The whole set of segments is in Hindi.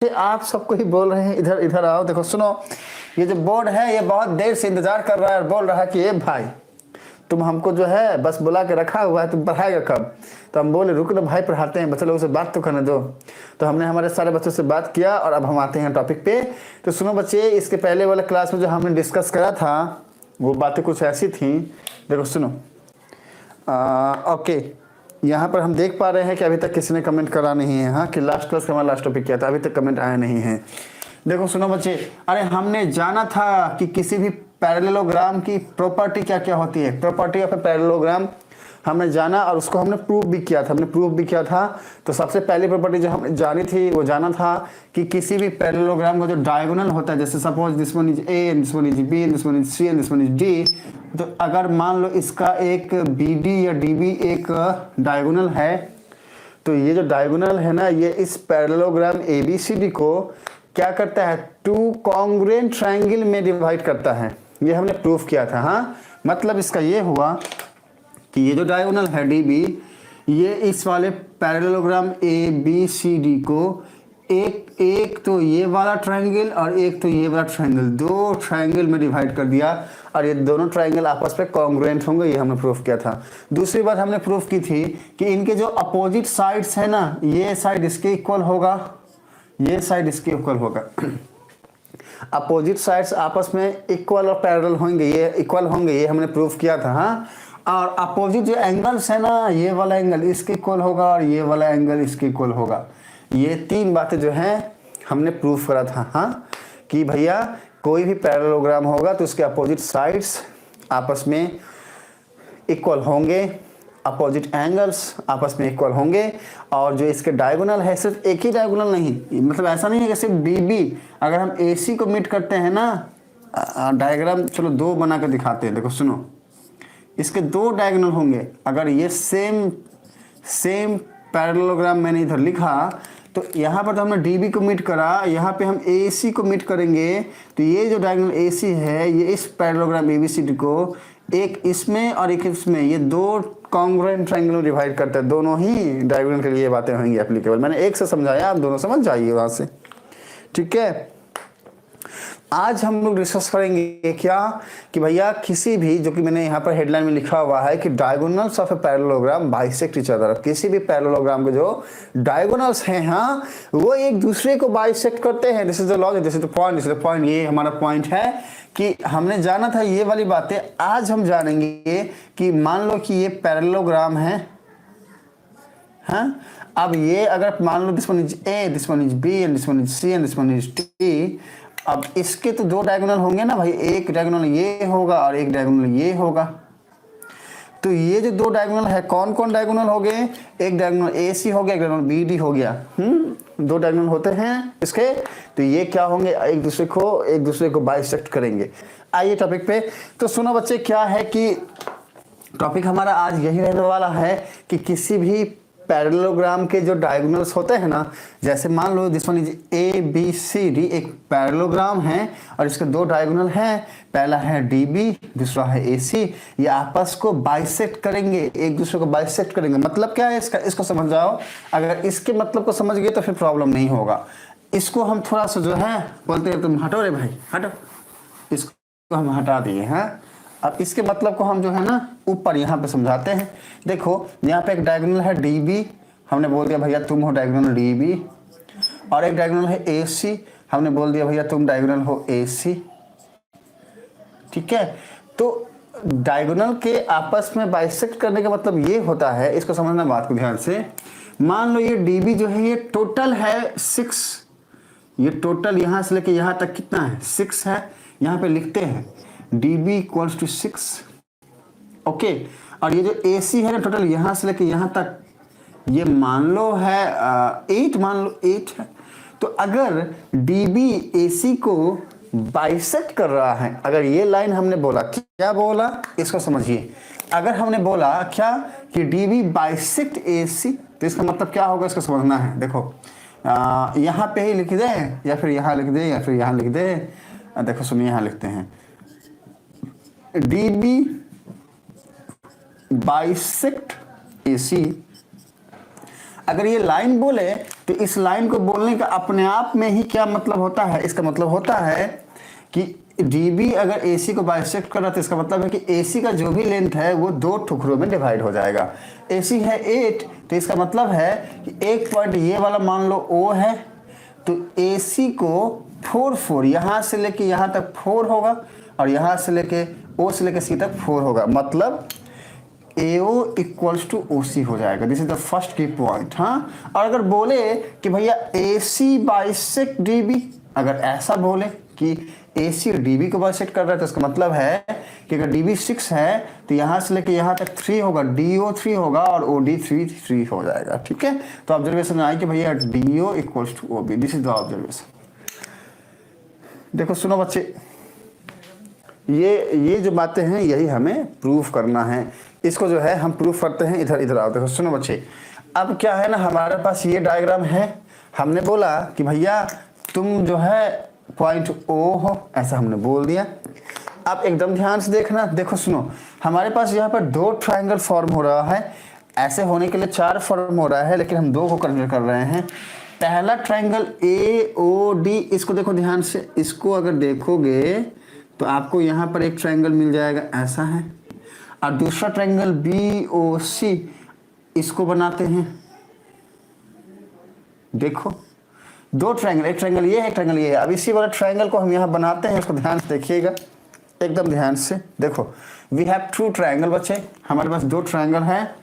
आप सबको ही बोल रहे हैं इधर इधर आओ। देखो सुनो, ये जो बोर्ड है ये बहुत देर से इंतजार कर रहा है और बोल रहा है कि ये भाई तुम हमको जो है बस बुला के रखा हुआ है, तुम पढ़ाएगा कब। तो हम बोले रुक ना भाई, पढ़ाते हैं, बच्चे लोगों से बात तो करने दो। तो हमने हमारे सारे बच्चों से बात किया और अब हम आते हैं टॉपिक पे। तो सुनो बच्चे, इसके पहले वाले क्लास में जो हमने डिस्कस करा था वो बातें कुछ ऐसी थी। देखो सुनो, ओके, यहाँ पर हम देख पा रहे हैं कि अभी तक किसी ने कमेंट करा नहीं है। हाँ, कि लास्ट क्लास का हमारा लास्ट टॉपिक क्या था, अभी तक कमेंट आया नहीं है। देखो सुनो बच्चे, अरे हमने जाना था कि किसी भी पैरेललोग्राम की प्रॉपर्टी क्या क्या होती है। प्रॉपर्टी ऑफ ए पैरेललोग्राम हमने जाना और उसको हमने प्रूव भी किया था। तो सबसे पहली प्रॉपर्टी जो हमने जानी थी वो जाना था कि किसी भी पैरेललोग्राम का जो डायगोनल होता है, जैसे suppose this one is A and this one is B and this one is C and this one is D. तो अगर मान लो इसका एक बी डी या डी बी एक डायगोनल है, तो ये जो डायगोनल है ना, ये इस parallelogram A B C D को क्या करता है, टू कॉन्ग्रुएंट ट्रायंगल में डिवाइड करता है। ये हमने प्रूफ किया था। हाँ, मतलब इसका ये हुआ कि ये जो डायगोनल है डी बी, ये इस वाले parallelogram A B C D को एक तो ये वाला ट्रायंगल और एक तो ये वाला ट्रायंगल, दो ट्रायंगल में डिवाइड कर दिया और ये दोनों ट्रायंगल आपस में कॉन्ग्रुएंट होंगे। ये हमने प्रूफ किया था। दूसरी बात हमने प्रूफ की थी कि इनके जो अपोजिट साइड्स है ना, ये साइड इसके इक्वल होगा, ये साइड इसके इक्वल होगा। अपोजिट साइड्स आपस में इक्वल और पैरेलल होंगे, ये इक्वल होंगे, ये हमने प्रूफ किया था। हाँ, और अपोजिट जो एंगल्स है ना, ये वाला एंगल इसके इक्वल होगा और ये वाला एंगल इसके इक्वल होगा। ये तीन बातें जो हैं हमने प्रूफ करा था। हाँ, कि भैया कोई भी पैरेललोग्राम होगा तो उसके अपोजिट साइड्स आपस में इक्वल होंगे, अपोजिट एंगल्स आपस में इक्वल होंगे, और जो इसके डायगोनल है सिर्फ एक ही डायगोनल नहीं, मतलब ऐसा नहीं है कि सिर्फ डी बी, अगर हम ए सी को मीट करते हैं ना, डायग्राम चलो दो बना कर दिखाते हैं। देखो सुनो, इसके दो डायगोनल होंगे। अगर ये सेम पैरेललोग्राम मैंने इधर लिखा, तो यहाँ पर तो हमने डी बी को मीट करा, यहाँ पे हम ए सी को मीट करेंगे। तो ये जो डायगोनल ए सी है, ये इस parallelogram A B C D को एक इसमें और एक इसमें, ये दो कॉन्ग्रुएंट ट्रायंगल में डिवाइड करते हैं। दोनों ही डायगोनल के लिए बातें होंगी एप्लीकेबल। मैंने एक से समझाया, आप दोनों समझ जाइए वहां से, ठीक है। आज हम लोग डिस्कस करेंगे क्या कि भैया किसी भी, जो कि मैंने यहाँ पर हेडलाइन में लिखा हुआ है कि diagonals of a parallelogram bisect each other. किसी भी पैरेललोग्राम के जो डायगोनल्स हैं, हाँ, वो एक दूसरे को बाइसेक्ट करते हैं। This is the logic, this is the point, this is the point. ये हमारा पॉइंट है कि हमने जाना था ये वाली बातें। आज हम जानेंगे कि मान लो कि ये पैरेललोग्राम है, हाँ, अब ये अगर मान लो this one is A, this one is B and this one is C and this one is D. अब इसके तो दो डायगोनल होंगे ना भाई, एक डायगोनल ये होगा और एक डायगोनल ये होगा। तो ये जो दो डायगोनल है, कौन कौन डायगोनल हो गए, एक डायगोनल ए सी हो गया, एक डायगोनल बी डी हो गया। दो डायगोनल होते हैं इसके, तो ये क्या होंगे, एक दूसरे को बाइसेक्ट करेंगे। आइए टॉपिक पे। तो सुनो बच्चे, क्या है कि टॉपिक हमारा आज यही रहने वाला है कि किसी भी पैरेललोग्राम के जो डायगोनल्स होते हैं ना, जैसे मान लो this one is A B C D, एक पैरेललोग्राम है और इसके दो डायगोनल हैं, पहला है डी बी, दूसरा है ए सी। ये आपस को बाइसेक्ट करेंगे, एक दूसरे को बाइसेक्ट करेंगे। मतलब क्या है इसका, इसको समझ जाओ। अगर इसके मतलब को समझ गए तो फिर प्रॉब्लम नहीं होगा। इसको हम थोड़ा सा जो है बोलते हैं, तुम हटो रे भाई हटो, इसको हम हटा दिए हैं। अब इसके मतलब को हम जो है ना ऊपर यहाँ पे समझाते हैं। देखो यहाँ पे एक डायगोनल है डी बी, हमने बोल दिया भैया तुम हो डायगोनल डी बी, और एक डायगोनल है ए सी, हमने बोल दिया भैया तुम डायगोनल हो ए सी, ठीक है। तो डायगोनल के आपस में बाइसेक्ट करने का मतलब ये होता है, इसको समझना बात को ध्यान से। मान लो ये डी बी जो है ये टोटल है 6, ये टोटल यहाँ से लेके यहाँ तक कितना है, 6 है। यहाँ पे लिखते हैं D B equals to 6, okay. और ये जो ए सी है ना, टोटल यहाँ से लेके यहाँ तक, ये मान लो है 8, मान लो 8 है। तो अगर डी बी ए सी को बाइसेक्ट कर रहा है, अगर ये लाइन हमने बोला, क्या बोला इसको समझिए। अगर हमने बोला क्या कि डी बी बाइसेक्ट ए सी, तो इसका मतलब क्या होगा, इसको समझना है। देखो यहाँ पे ही लिख दे या फिर यहाँ लिख दे या फिर यहाँ लिख दे। देखो सुनिए, यहाँ लिखते हैं डी बी बाइसेक्ट ए सी। अगर ये लाइन बोले तो इस लाइन को बोलने का अपने आप में ही क्या मतलब होता है, इसका मतलब होता है कि DB अगर AC को बाइसेक्ट कर रहा है तो इसका मतलब है कि AC का जो भी लेंथ है वो 2 टुकड़ों में डिवाइड हो जाएगा। AC है 8 तो इसका मतलब है कि एक पॉइंट ये वाला मान लो O है, तो AC को 4 यहाँ से लेके यहाँ तक 4 होगा और यहाँ से लेके O से लेके C तक 4 होगा, मतलब AO इक्वल्स टू OC हो जाएगा। दिस इज द फर्स्ट की पॉइंट। हाँ, और अगर बोले कि भैया AC बाइसेक्ट DB, अगर ऐसा बोले कि AC DB को बाइसेक्ट कर रहा है तो इसका मतलब है कि अगर DB 6 है तो यहाँ से लेके यहाँ तक 3 होगा, DO 3 होगा और OD 3 हो जाएगा। ठीक है, तो ऑब्जर्वेशन में आए कि भैया DO equals to OB। This is the observation. देखो सुनो बच्चे, ये जो बातें हैं यही हमें प्रूफ करना है। इसको जो है हम प्रूफ करते हैं। इधर आओ, देखो सुनो बच्चे, अब क्या है ना, हमारे पास ये डायग्राम है। हमने बोला कि भैया तुम जो है पॉइंट O हो, ऐसा हमने बोल दिया। अब एकदम ध्यान से देखना, देखो सुनो, हमारे पास यहाँ पर 2 ट्राइंगल फॉर्म हो रहा है। ऐसे होने के लिए 4 फॉर्म हो रहा है, लेकिन हम 2 को कंसिडर कर रहे हैं। पहला ट्राइंगल AOD, इसको देखो ध्यान से, इसको अगर देखोगे तो आपको यहाँ पर एक ट्राइंगल मिल जाएगा, ऐसा है। और दूसरा ट्राइंगल BOC, इसको बनाते हैं। देखो 2 ट्राइंगल, एक ट्राइंगल ये है, एक ट्राइंगल ये है। अब इसी वाला ट्राइंगल को हम यहाँ बनाते हैं, इसको ध्यान से देखिएगा, एकदम ध्यान से देखो। वी हैव 2 ट्राइंगल बच्चे, हमारे पास 2 ट्राइंगल हैं।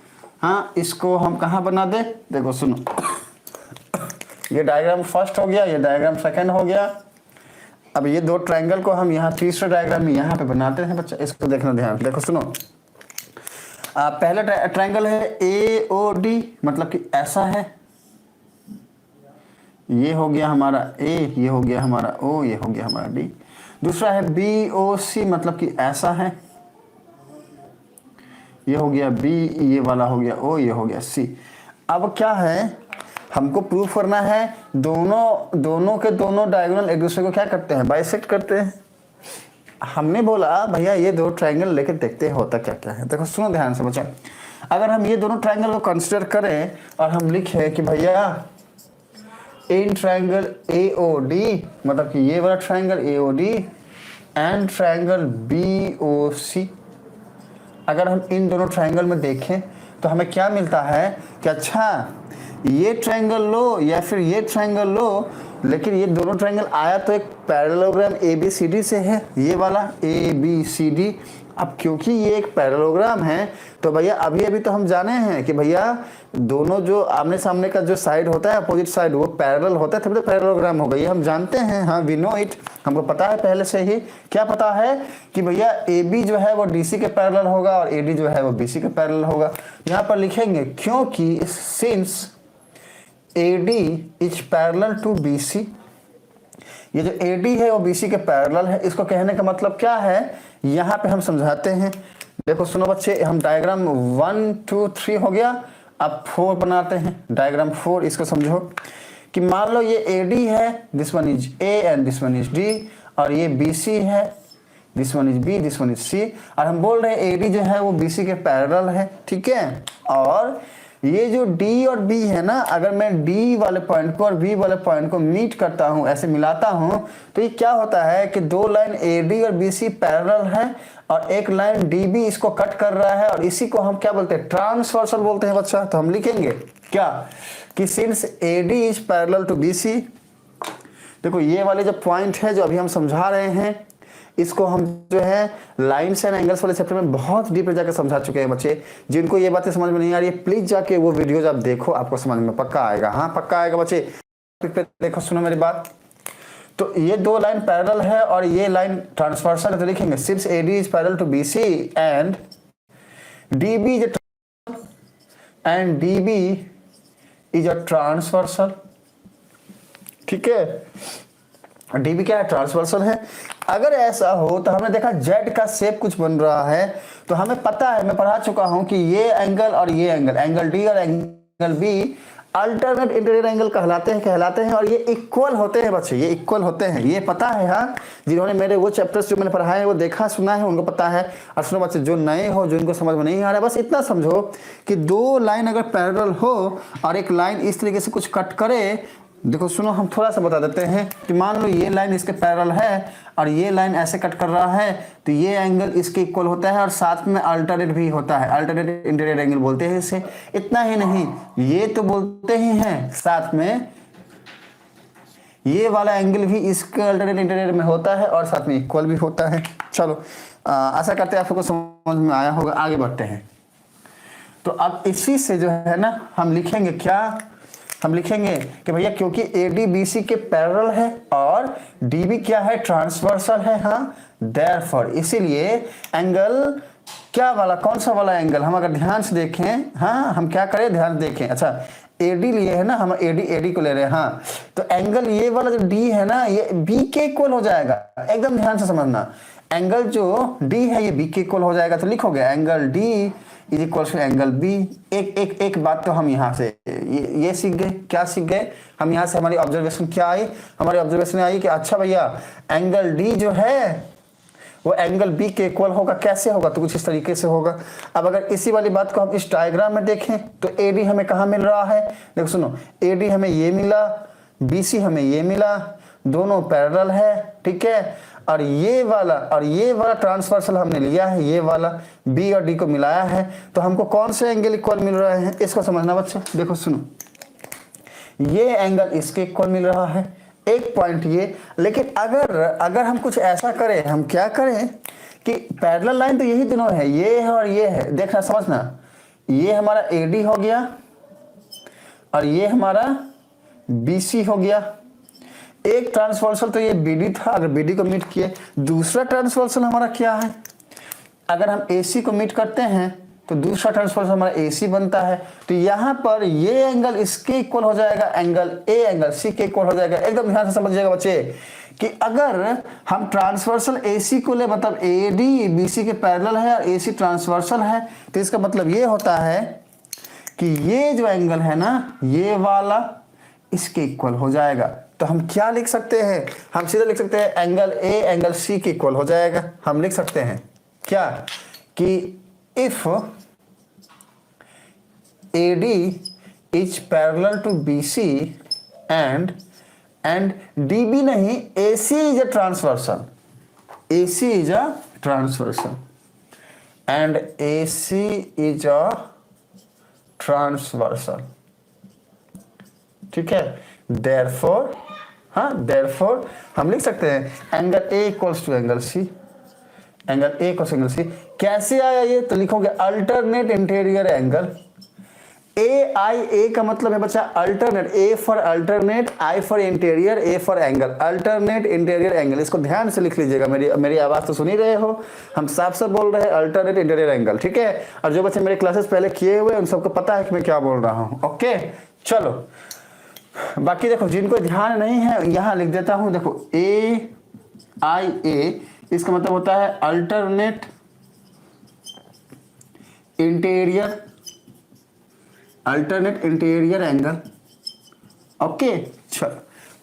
हाँ, इसको हम कहाँ बना दे, देखो सुनो, ये डायग्राम फर्स्ट हो गया, ये डायग्राम सेकंड हो गया। अब ये 2 ट्राइंगल को हम यहाँ तीसरा डायग्राम में यहाँ पे बनाते हैं बच्चा, इसको देखना ध्यान। देखो सुनो, पहला ट्राइंगल है AOD, मतलब कि ऐसा है, ये हो गया हमारा A, ये हो गया हमारा O, ये हो गया हमारा D। दूसरा है BOC, मतलब कि ऐसा है, ये हो गया B, ये वाला हो गया O, ये हो गया C। अब क्या है, हमको प्रूफ करना है दोनों के दोनों डायगोनल एक दूसरे को क्या करते हैं, बाइसेक्ट करते हैं। हमने बोला भैया ये 2 ट्राइंगल लेके देखते हैं होता क्या क्या है। देखो सुनो ध्यान से बच्चा, अगर हम ये दोनों ट्राइंगल को कंसिडर करें और हम लिखे कि भैया इन ट्राइंगल AOD, मतलब कि ये वाला triangle AOD and triangle BOC, अगर हम इन दोनों ट्राइंगल में देखें तो हमें क्या मिलता है कि अच्छा ये ट्राइंगल लो या फिर ये ट्राइंगल लो, लेकिन ये दोनों ट्राइंगल आया तो एक पैरेललोग्राम ABCD से है, ये वाला ABCD। अब क्योंकि ये एक पैरेललोग्राम है तो भैया अभी तो हम जाने हैं कि भैया दोनों जो आमने सामने का जो साइड होता है, अपोजिट साइड, वो पैरेलल होता है, तभी तो पैरेललोग्राम होगा, ये हम जानते हैं। हाँ, वी नो इट, हमको पता है पहले से ही। क्या पता है कि भैया AB जो है वो DC के पैरेलल होगा और AD जो है वो BC के पैरेलल होगा। यहाँ पर लिखेंगे क्योंकि since AD is parallel to BC, ये जो AD है वो BC के पैरेलल है। इसको कहने का मतलब क्या है, यहाँ पे हम समझाते हैं। देखो सुनो बच्चे, हम डायग्राम 1 2 3 हो गया, अब 4 बनाते हैं। डायग्राम 4, इसको समझो कि मान लो ये AD है, this one is A and this one is D, और ये BC है, this one is B, this one is C, और हम बोल रहे हैं AD जो है वो BC के पैरेलल है। ठीक है, और ये जो D और B है ना, अगर मैं D वाले पॉइंट को और B वाले पॉइंट को मीट करता हूँ, ऐसे मिलाता हूँ, तो ये क्या होता है कि 2 लाइन AD और BC पैरेलल है और एक लाइन DB इसको कट कर रहा है, और इसी को हम क्या बोलते हैं, ट्रांसवर्सल बोलते हैं बच्चा। तो हम लिखेंगे क्या कि since AD is parallel to BC, देखो ये वाले जो पॉइंट है जो अभी हम समझा रहे हैं, इसको हम जो है लाइन्स एंड एंगल्स वाले चैप्टर में बहुत डीप जाकर समझा चुके हैं बच्चे। जिनको ये बातें समझ में नहीं आ रही है, प्लीज जाके वो वीडियोज आप देखो, आपको समझ में पक्का आएगा। हाँ, पक्का आएगा बच्चे। देखो सुनो मेरी बात, तो ये 2 लाइन पैरेलल है और ये लाइन ट्रांसवर्सल है, तो लिखेंगे since AD is parallel to BC and DB is a transversal. ठीक है, DB क्या है, ट्रांसवर्सल है। अगर ऐसा हो तो हमने देखा Z का शेप कुछ बन रहा है, तो हमें पता है, मैं पढ़ा चुका हूं कि ये एंगल और ये एंगल D और angle B alternate interior angle कहलाते हैं और ये इक्वल होते हैं बच्चे, ये इक्वल होते हैं, ये पता है। हाँ, जिन्होंने मेरे वो चैप्टर्स जो मैंने पढ़ाए हैं वो देखा सुना है उनको पता है। और सुनो बच्चे, जो नए हो, जो इनको समझ में नहीं आ रहा है, बस इतना समझो कि दो लाइन अगर पैरेलल हो और एक लाइन इस तरीके से कुछ कट करे, देखो सुनो, हम थोड़ा सा बता देते हैं कि मान लो ये लाइन इसके पैरेलल है और ये लाइन ऐसे कट कर रहा है, तो ये एंगल इसके इक्वल होता है और साथ में अल्टरनेट भी होता है, अल्टरनेट इंटीरियर एंगल बोलते हैं इसे। इतना ही नहीं, ये तो बोलते ही हैं, साथ में ये वाला एंगल भी इसके अल्टरनेट इंटीरियर में होता है और साथ में इक्वल भी होता है। चलो, आशा करते हैं आप सबको समझ में आया होगा। आगे बढ़ते हैं। तो अब इसी से जो है ना हम लिखेंगे क्या, हम लिखेंगे कि भैया क्योंकि AD BC के पैरेलल है और DB क्या है, ट्रांसवर्सल है। हाँ, देयरफॉर इसीलिए एंगल क्या वाला, कौन सा वाला एंगल, हम अगर ध्यान से देखें, हाँ हम क्या करें, ध्यान से देखें। अच्छा, AD लिए है ना, हम AD को ले रहे हैं। हाँ, तो एंगल ये वाला जो D है ना, ये B के इक्वल हो जाएगा। एकदम ध्यान से समझना, एंगल जो D है ये B के इक्वल हो जाएगा। तो लिखोगे angle D is equal to angle B. एक बात तो हम यहाँ से ये सीख गए, क्या सीख गए हम यहाँ से, हमारी ऑब्जर्वेशन क्या आई, हमारी ऑब्जर्वेशन आई कि अच्छा भैया एंगल डी जो है वो एंगल बी के इक्वल होगा। कैसे होगा, तो कुछ इस तरीके से होगा। अब अगर इसी वाली बात को हम इस डायग्राम में देखें तो AD हमें कहाँ मिल रहा है, देखो सुनो, AD हमें ये मिला, BC हमें ये मिला, दोनों पैरेलल है, ठीक है। और ये वाला ट्रांसवर्सल हमने लिया है, ये वाला B और D को मिलाया है, तो हमको कौन से एंगल इक्वल मिल रहे हैं, इसको समझना बच्चे। देखो सुनो, ये एंगल इसके इक्वल मिल रहा है, एक पॉइंट ये। लेकिन अगर हम कुछ ऐसा करें, हम क्या करें कि पैरेलल लाइन तो यही दोनों है, ये है और ये है, देखना समझना, ये हमारा AD हो गया और ये हमारा BC हो गया। एक ट्रांसवर्सल तो ये BD था, अगर BD को मीट किए। दूसरा ट्रांसवर्सल हमारा क्या है, अगर हम AC को मीट करते हैं तो दूसरा ट्रांसवर्सल हमारा AC बनता है। तो यहाँ पर ये एंगल इसके इक्वल हो जाएगा, एंगल A एंगल C के इक्वल हो जाएगा। एकदम ध्यान से समझिएगा बच्चे कि अगर हम ट्रांसवर्सल AC को ले, मतलब AD BC के पैरेलल है और AC ट्रांसवर्सल है, तो इसका मतलब ये होता है कि ये जो एंगल है ना, ये वाला इसके इक्वल हो जाएगा। तो हम क्या लिख सकते हैं, हम सीधे लिख सकते हैं एंगल A एंगल C के इक्वल हो जाएगा। हम लिख सकते हैं क्या कि if AD is parallel to BC and DB नहीं, AC is a transversal, AC is a transversal and AC is a transversal, ठीक है। देयरफॉर, हाँ देयरफॉर हम लिख सकते हैं angle A equals to angle C, angle A equals angle C। कैसे आया ये, तो लिखोगे अल्टरनेट इंटीरियर एंगल। A का मतलब है बच्चा alternate, A for alternate, I for interior, A for angle, alternate interior angle. इसको ध्यान से लिख लीजिएगा, मेरी आवाज तो सुन ही रहे हो, हम साफ साफ बोल रहे हैं अल्टरनेट इंटीरियर एंगल, ठीक है। और जो बच्चे मेरे क्लासेस पहले किए हुए उन सबको पता है कि मैं क्या बोल रहा हूँ। ओके, चलो बाकी देखो, जिनको ध्यान नहीं है यहाँ लिख देता हूं। देखो AIA इसका मतलब होता है अल्टरनेट इंटीरियर एंगल। ओके, चलो,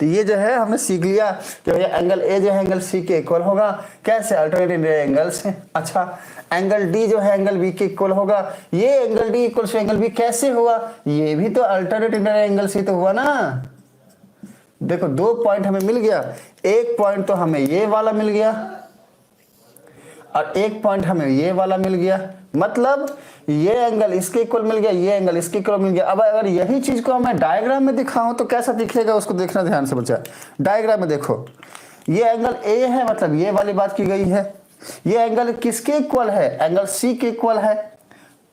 तो ये जो है हमने सीख लिया कि भैया एंगल A जो है एंगल C के इक्वल होगा। कैसे, अल्टरनेट इंटीरियर एंगल से। अच्छा, एंगल D जो है एंगल B के इक्वल होगा। ये angle D equal to angle B कैसे हुआ, ये भी तो अल्टरनेट इंटीरियर एंगल से तो हुआ ना। देखो, दो पॉइंट हमें मिल गया, एक पॉइंट तो हमें ये वाला मिल गया और एक पॉइंट हमें ये वाला मिल गया, मतलब ये एंगल इसके इक्वल मिल गया, ये एंगल इसके इक्वल मिल गया। अब अगर यही चीज को मैं डायग्राम में दिखाऊं तो कैसा दिखेगा, उसको देखना ध्यान से बच्चा। डायग्राम में देखो, ये एंगल A है, मतलब ये वाली बात की गई है। ये एंगल किसके इक्वल है, एंगल C के इक्वल है,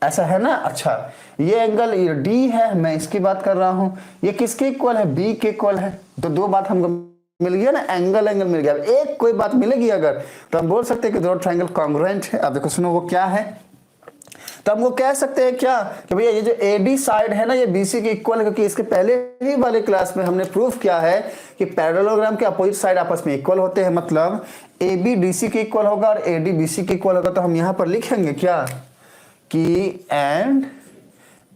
ऐसा है ना। अच्छा, ये एंगल D है, मैं इसकी बात कर रहा हूं, ये किसके इक्वल है, B के इक्वल है। तो दो बात हमको मिल गया ना, एंगल मिल गया। एक कोई बात मिलेगी अगर, तो हम बोल सकते हैं कि दोनों ट्रायंगल कॉन्ग्रुएंट है। अब देखो सुनो, वो क्या है, तो हमको कह सकते हैं क्या कि भैया ये जो AD साइड है ना, ये BC के इक्वल है, क्योंकि इसके पहले ही वाले क्लास में हमने प्रूफ किया है कि पैरेललोग्राम के अपोजिट साइड आपस में इक्वल होते हैं, मतलब AB DC के इक्वल होगा और AD BC के इक्वल होगा। तो हम यहां पर लिखेंगे क्या कि and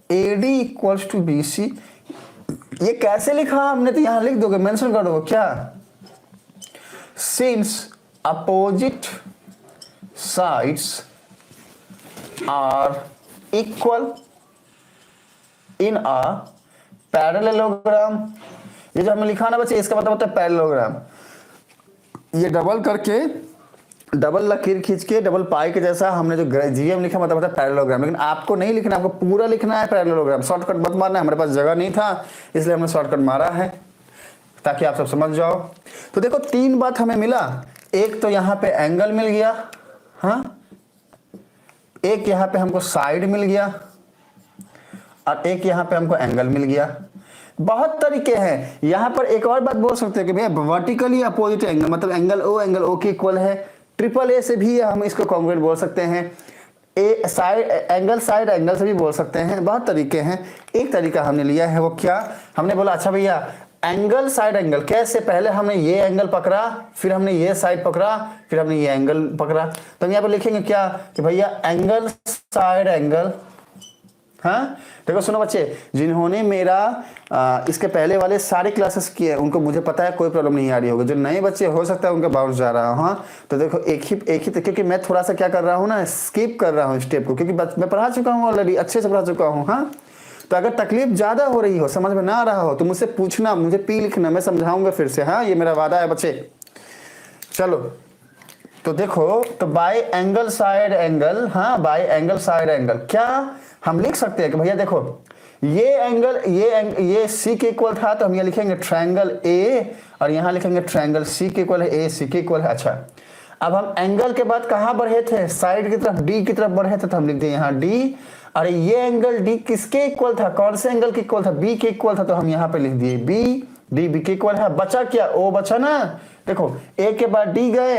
AD equals to BC, ये कैसे लिखा हमने, तो यहां लिख दोगे, मेंशन कर दोगे क्या, since opposite sides are equal in a parallelogram. ये जो हमने लिखा ना बच्चे, इसका मतलब होता है पैरेललोग्राम। ये डबल करके, डबल लकीर खींच के, डबल पाई के जैसा हमने जो जीएम लिखा, मतलब होता है पैरेललोग्राम। लेकिन आपको नहीं लिखना, आपको पूरा लिखना है पैरेललोग्राम। शॉर्टकट मत मारना, हमारे पास जगह नहीं था इसलिए हमने शॉर्टकट मारा है ताकि आप सब समझ जाओ। तो देखो 3 बात हमें मिला, एक तो यहाँ पे एंगल मिल गया, हाँ, एक यहाँ पे हमको साइड मिल गया, और एक यहाँ पे हमको एंगल मिल गया। बहुत तरीके हैं। यहाँ पर एक और बात बोल सकते हैं कि भैया वर्टिकली अपोजिट एंगल, मतलब एंगल ओ के इक्वल है। ट्रिपल ए से भी हम इसको कॉन्ग्रुएंट बोल सकते हैं। ए साइड एंगल से भी बोल सकते हैं। बहुत तरीके हैं। एक तरीका हमने लिया है, वो क्या, हमने बोला अच्छा भैया एंगल साइड एंगल कैसे, पहले हमने ये एंगल पकड़ा, फिर हमने ये साइड पकड़ा, फिर हमने ये एंगल पकड़ा। तो हम यहाँ पर लिखेंगे क्या कि भैया एंगल साइड एंगल। हाँ देखो सुनो बच्चे, जिन्होंने मेरा इसके पहले वाले सारे क्लासेस किए उनको मुझे पता है कोई प्रॉब्लम नहीं आ रही होगी। जो नए बच्चे हो सकता है उनका बाउंस जा रहा है। हाँ तो देखो एक ही क्योंकि मैं थोड़ा सा क्या कर रहा हूँ ना, स्किप कर रहा हूँ स्टेप को, क्योंकि मैं पढ़ा चुका हूँ ऑलरेडी, अच्छे से पढ़ा चुका हूँ। हाँ तो अगर तकलीफ ज्यादा हो रही हो, समझ में ना आ रहा हो, तो मुझसे पूछना, मुझे पी लिखना, मैं समझाऊंगा फिर से। हाँ ये मेरा वादा है बच्चे। चलो तो देखो, तो बाय एंगल साइड एंगल, हाँ बाय एंगल साइड एंगल क्या हम लिख सकते हैं कि भैया देखो ये एंगल ये सी के इक्वल था, तो हम ये लिखेंगे ट्रायंगल ए, और यहाँ लिखेंगे ट्रायंगल सी के इक्वल है, ए सी के इक्वल है। अच्छा अब हम एंगल के बाद कहाँ बढ़े थे, साइड की तरफ, डी की तरफ बढ़े थे, तो हम लिख दिए यहाँ डी। अरे ये एंगल डी किसके इक्वल था, कौन से एंगल के इक्वल था, बी के इक्वल था, तो हम यहाँ पे लिख दिए बी, डी बी के इक्वल है। बचा क्या, ओ बचा ना। देखो ए के बाद डी गए,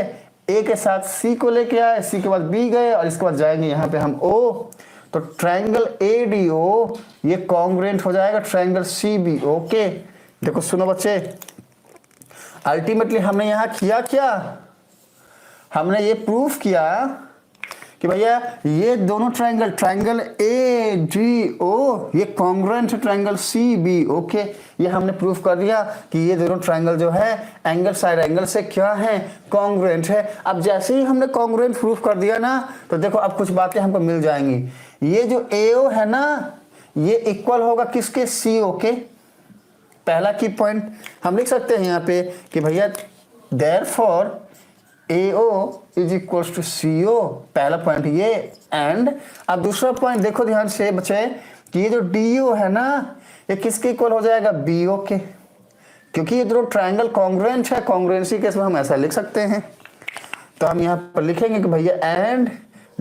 ए के साथ सी को लेके आए, सी के बाद बी गए, और इसके बाद जाएंगे यहाँ पे हम ओ। तो ट्रायंगल ए डी ओ ये कॉन्ग्रुएंट हो जाएगा ट्रायंगल सी बी। ओके देखो सुनो बच्चे, अल्टीमेटली हमने यहाँ किया क्या, हमने ये प्रूफ किया कि भैया ये दोनों triangle, triangle A D O ये कॉन्ग्रुएंट है ट्रायंगल सी बी। ओके ये हमने प्रूफ कर दिया कि ये दोनों ट्रायंगल जो है एंगल साइड एंगल से क्या है, कॉन्ग्रुएंट है। अब जैसे ही हमने कॉन्ग्रुएंट प्रूफ कर दिया ना, तो देखो अब कुछ बातें हमको मिल जाएंगी। ये जो AO है ना, ये इक्वल होगा किसके, CO के। पहला की पॉइंट हम लिख सकते हैं यहाँ पे कि भैया therefore AO is equals to CO, पहला पॉइंट ये। एंड अब दूसरा पॉइंट देखो ध्यान से बच्चे कि ये जो DO है ना, ये किसके इक्वल हो जाएगा, BO के, क्योंकि ये दोनों ट्रायंगल कॉन्ग्रुएंट है। कॉन्ग्रुएंसी केस में हम ऐसा लिख सकते हैं। तो हम यहाँ पर लिखेंगे कि भैया and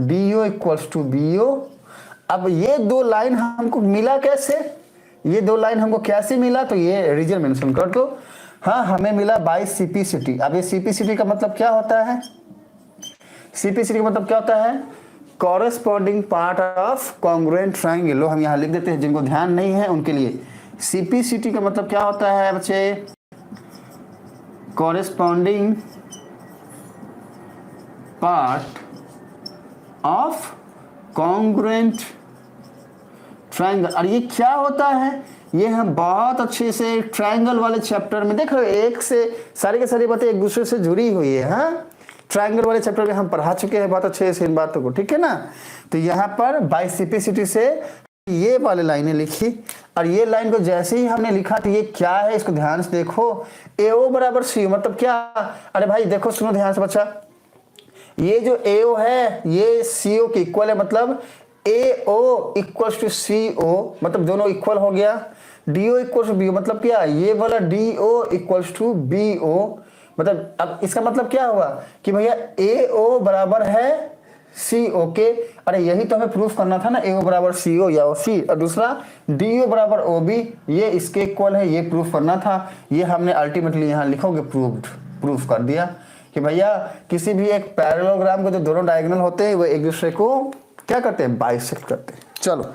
DO equals to BO। अब ये दो लाइन हमको मिला कैसे, ये दो लाइन हमको कैसे मिला, तो ये रीजन मेंशन कर दो। हाँ हमें मिला बाय CPCT। अब ये CPCT का मतलब क्या होता है, CPCT का मतलब क्या होता है, corresponding part of congruent triangle. लो हम यहाँ लिख देते हैं, जिनको ध्यान नहीं है उनके लिए। CPCT का मतलब क्या होता है बच्चे, corresponding part of congruent triangle. और ये क्या होता है, ये हम बहुत अच्छे से ट्रायंगल वाले चैप्टर में देख रहे हो, एक से सारी के सारी बातें एक दूसरे से जुड़ी हुई है। हाँ ट्रायंगल वाले चैप्टर में हम पढ़ा चुके हैं बहुत अच्छे से इन बातों को, ठीक है ना। तो यहाँ पर बाय CPCT से ये वाले लाइनें लिखी, और ये लाइन को जैसे ही हमने लिखा तो ये क्या है, इसको ध्यान से देखो। AO बराबर CO मतलब क्या, अरे भाई देखो सुनो ध्यान से बच्चा, ये जो AO है ये CO के इक्वल है, मतलब AO इक्वल्स टू CO, मतलब दोनों इक्वल हो गया। DO इक्वल्स टू BO मतलब क्या, ये वाला DO इक्वल्स टू BO, मतलब अब इसका मतलब क्या हुआ कि भैया AO बराबर है CO के। अरे यही तो हमें प्रूफ करना था ना, AO बराबर CO या OC, और दूसरा DO बराबर OB ये इसके इक्वल है, ये प्रूफ करना था। ये हमने अल्टीमेटली यहाँ लिखोगे प्रूफ कर दिया कि भैया किसी भी एक पैरेललोग्राम के जो दोनों डायगोनल होते हैं वो एक दूसरे को क्या करते हैं, बाइसेक्ट करते हैं। चलो